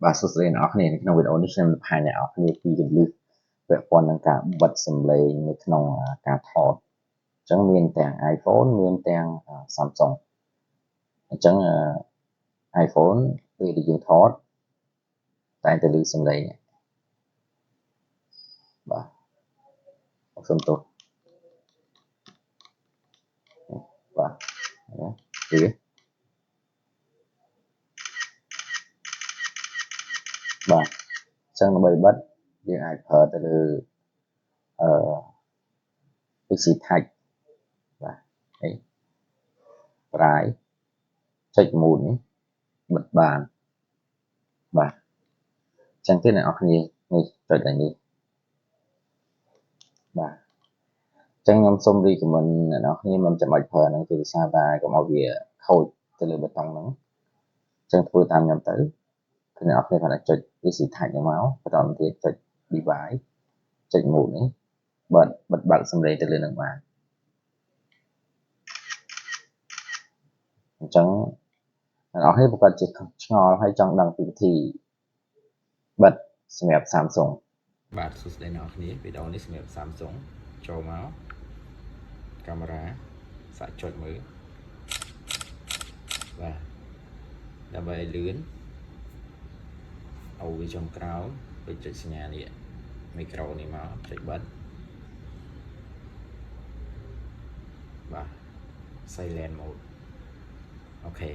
bà số này nó này trong videoនេះខ្ញុំបង្ហាញអ្នកនរគ្នាពីគន្លឹះពាក់ព័ន្ធនឹងការបិទសំឡេងនៅក្នុងការថតអញ្ចឹងមានទាំង iPhone មានទាំង Samsung អញ្ចឹង iPhone ពេលដែលយើងថតតែទៅលើសំឡេងបាទអរគុណទោសបាទនេះបាទអញ្ចឹងដើម្បីបិទយើងអាចប្រើទៅលើPC Touch បាទនេះប្រាយចុចមូតនេះបិទបានបាទអញ្ចឹងទៀតអ្នកនរគ្នានេះចុចតែនេះបាទអញ្ចឹងខ្ញុំសូមរីកមិនអ្នកនរគ្នាមិនចាំបាច់ប្រើហ្នឹងគឺដោយសារតែកុំឲ្យវាខូចទៅលើបេតុងហ្នឹងអញ្ចឹងធ្វើតាមខ្ញុំទៅគឺអ្នកនរគ្នាគាត់ចុច PC Touch ហ្នឹងមកបន្តទៀតចុច device ចុច mode នេះបិទបើកសំឡេងទៅលើនឹងបានអញ្ចឹងអ្នកនរគ្នាប្រកាសជាឆ្ងល់ហើយចង់ដឹងពីវិធីបិទសម្រាប់ Samsung បាទសួស្តីអ្នកនរគ្នាវីដេអូនេះសម្រាប់ Samsung ចូលមកកាមេរ៉ាសាកចុចមើលបាទដើម្បីឲ្យលឿនអូវាចុងក្រោមទៅចុចសញ្ញានេះមីក្រូនេះមកចុចបិទបាទ silent mode អូខេ